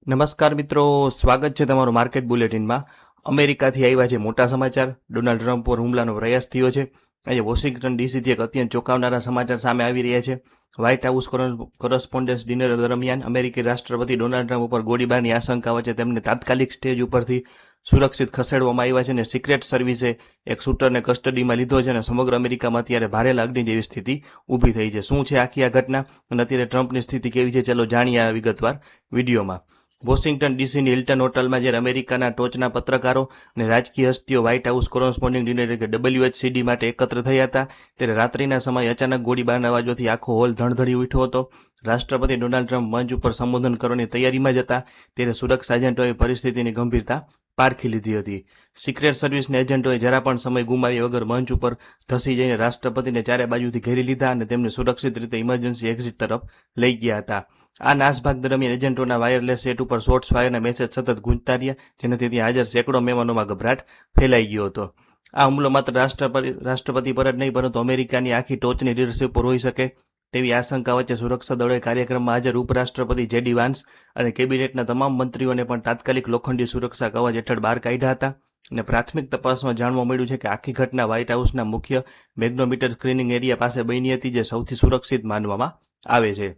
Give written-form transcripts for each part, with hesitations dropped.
નમસ્કાર મિત્રો, સ્વાગત છે તમારું માર્કેટ બુલેટિનમાં. અમેરિકાથી આવ્યા છે મોટા સમાચાર. ડોનાલ્ડ ટ્રમ્પ પર હુમલાનો પ્રયાસ થયો છે. આજે વોશિંગ્ટન ડીસીથી એક અત્યંત ચોંકાવનારા સમાચાર સામે આવી રહ્યા છે. વ્હાઇટ હાઉસ કોરસ્પોન્ડન્સ ડિનર દરમિયાન અમેરિકી રાષ્ટ્રપતિ ડોનાલ્ડ ટ્રમ્પ ઉપર ગોળીબારની આશંકા વચ્ચે તેમને તાત્કાલિક સ્ટેજ ઉપરથી સુરક્ષિત ખસેડવામાં આવ્યા છે અને સિક્રેટ સર્વિસે એક શૂટરને કસ્ટડીમાં લીધો છે અને સમગ્ર અમેરિકામાં અત્યારે ભારે લાગણી જેવી સ્થિતિ ઊભી થઈ છે. શું છે આખી આ ઘટના અને અત્યારે ટ્રમ્પની સ્થિતિ કેવી છે, ચાલો જાણીએ આ વિગતવાર વિડીયોમાં. વોશિંગ્ટન ડીસીની હિલ્ટન હોટલમાં જ્યારે અમેરિકાના ટોચના પત્રકારો અને રાજકીય હસ્તીઓ વ્હાઇટ હાઉસ કોરસ્પોન્ડિંગ ડિનર કે WHCD માટે એકત્ર થયા હતા, ત્યારે રાત્રિના સમયે અચાનક ગોળીબારના અવાજોથી આખો હોલ ધણધણી ઉઠ્યો હતો. રાષ્ટ્રપતિ ડોનાલ્ડ ટ્રમ્પ મંચ ઉપર સંબોધન કરવાની તૈયારીમાં જ હતા, ત્યારે સુરક્ષા એજન્ટોએ પરિસ્થિતિની ગંભીરતા પારખી લીધી હતી. સિક્રેટ સર્વિસના એજન્ટોએ જરા પણ સમય ગુમાવ્યા વગર મંચ ઉપર ધસી જઈને રાષ્ટ્રપતિને ચારે બાજુથી ઘેરી લીધા અને તેમને સુરક્ષિત રીતે ઇમરજન્સી એક્ઝિટ તરફ લઈ ગયા હતા. આ નાસભાગ દરમિયાન એજન્ટોના વાયરલેસ સેટ ઉપર શોર્ટ્સ ફાયરના મેસેજ સતત ગૂંજતા રહ્યા, જેનાથી ત્યાં હાજર સેંકડો મહેમાનોમાં ગભરાટ ફેલાઈ ગયો હતો. આ હુમલો માત્ર રાષ્ટ્રપતિ પર જ નહીં, પરંતુ અમેરિકાની આખી ટોચની લીડરશીપ પર હોઈ શકે તેવી આશંકા વચ્ચે સુરક્ષા દળોએ કાર્યક્રમમાં હાજર ઉપરાષ્ટ્રપતિ JD વાન્સ અને કેબિનેટના તમામ મંત્રીઓને પણ તાત્કાલિક લોખંડી સુરક્ષા કવચ હેઠળ બહાર કાઢ્યા હતા. અને પ્રાથમિક તપાસમાં જાણવા મળ્યું છે કે આખી ઘટના વ્હાઇટ હાઉસના મુખ્ય મેગ્નોમીટર સ્ક્રીનિંગ એરિયા પાસે બની હતી, જે સૌથી સુરક્ષિત માનવામાં આવે છે.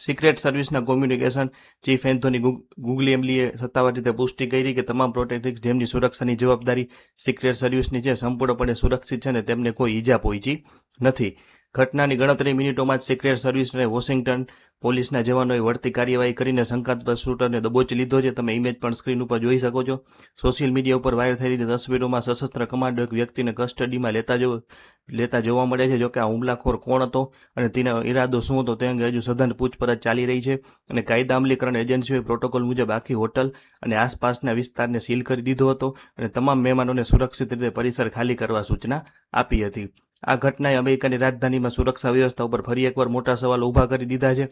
સિક્રેટ સર્વિસના કોમ્યુનિકેશન ચીફ એન્થોની ગુગ્લિએમ્લીએ સત્તાવાર રીતે પુષ્ટિ કરી કે તમામ પ્રોટેક્ટિક્સ જેમની સુરક્ષાની જવાબદારી સિક્રેટ સર્વિસની છે સંપૂર્ણપણે સુરક્ષિત છે અને તેમને કોઈ ઈજા પહોંચી નથી. ઘટનાની ગણતરી મિનિટોમાં જ સિક્રેટ સર્વિસ અને વોશિંગ્ટન પોલીસના જવાનોએ વળતી કાર્યવાહી કરીને શંકાસ્પદ શૂટરને દબોચી લીધો છે. તમે ઇમેજ પણ સ્ક્રીન ઉપર જોઈ શકો છો. સોશિયલ મીડિયા ઉપર વાયરલ થઈ રહેલી તસવીરોમાં સશસ્ત્ર કમાન્ડો એક વ્યક્તિને કસ્ટડીમાં લેતા જોવા મળે છે. જોકે આ હુમલાખોર કોણ હતો અને તેનો ઈરાદો શું હતો તે અંગે હજુ સઘન પૂછપરછ ચાલી રહી છે અને કાયદા અમલીકરણ એજન્સીઓએ પ્રોટોકોલ મુજબ આખી હોટલ અને આસપાસના વિસ્તારને સીલ કરી દીધો હતો અને તમામ મહેમાનોને સુરક્ષિત રીતે પરિસર ખાલી કરવા સૂચના આપી હતી. આ ઘટનાએ અમેરિકાની રાજધાનીમાં સુરક્ષા વ્યવસ્થા ઉપર ફરી એકવાર મોટા સવાલો ઊભા કરી દીધા છે.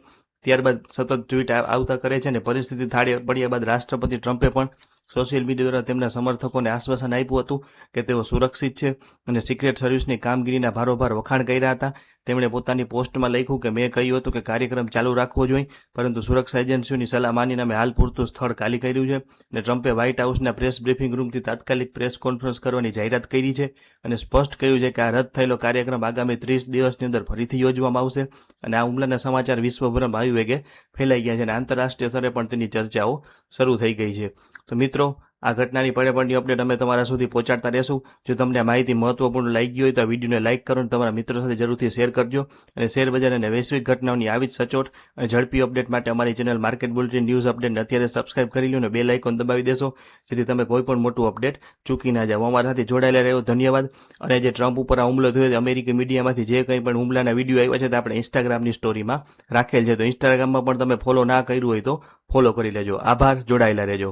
ત્યારબાદ સતત ટ્વીટ આવતા કરે છે અને પરિસ્થિતિ થાળે પડ્યા બાદ રાષ્ટ્રપતિ ટ્રમ્પે પણ સોશિયલ મીડિયા દ્વારા તેમના સમર્થકોને આશ્વાસન આપ્યું હતું કે તેઓ સુરક્ષિત છે અને સિક્રેટ સર્વિસની કામગીરીના ભારોભાર વખાણ કર્યા હતા. તેમણે પોતાની પોસ્ટમાં લખ્યું કે મેં કહ્યું હતું કે કાર્યક્રમ ચાલુ રાખવો જોઈએ, પરંતુ સુરક્ષા એજન્સીઓની સલાહ માનીને અમે હાલ પૂરતું સ્થળ ખાલી કર્યું છે. અને ટ્રમ્પે વ્હાઇટ હાઉસના પ્રેસ બ્રીફિંગ રૂમથી તાત્કાલિક પ્રેસ કોન્ફરન્સ કરવાની જાહેરાત કરી છે અને સ્પષ્ટ કહ્યું છે કે આ રદ થયેલો કાર્યક્રમ આગામી 30 દિવસની અંદર ફરીથી યોજવામાં આવશે. અને આ હુમલાના સમાચાર વિશ્વભરમાં વાયુ વેગે ફેલાઈ ગયા છે અને આંતરરાષ્ટ્રીય સ્તરે પણ તેની ચર્ચાઓ શરૂ થઈ ગઈ છે. તો મિત્રો, આ ઘટનાની પડેપણની અપડેટ અમે તમારા સુધી પહોંચાડતા રહેશું. જો તમને આ માહિતી મહત્વપૂર્ણ લાગી હોય તો આ વિડીયોને લાઇક કરો અને તમારા મિત્રો સાથે જરૂરથી શેર કરજો. અને શેરબજાર અને વૈશ્વિક ઘટનાઓની આવી જ સચોટ અને ઝડપી અપડેટ માટે અમારી ચેનલ માર્કેટ બુલેટિન ન્યૂઝ અપડેટને અત્યારે સબસ્ક્રાઇબ કરી લો અને બેલ આઇકોન દબાવી દેશો, જેથી તમે કોઈ પણ મોટું અપડેટ ચૂકી ના જાઓ. અમારા સાથે જોડાયેલા રહ્યો ધન્યવાદ. અને જે ટ્રમ્પ ઉપર આ હુમલો થયો છે, અમેરિકી મીડિયામાંથી જે કંઈ પણ હુમલાના વિડીયો આવ્યા છે તે આપણે ઇન્સ્ટાગ્રામની સ્ટોરીમાં રાખેલ છે, તો ઇન્સ્ટાગ્રામમાં પણ તમે ફોલો ના કર્યું હોય તો ફોલો કરી લેજો. આભાર, જોડાયેલા રહેજો.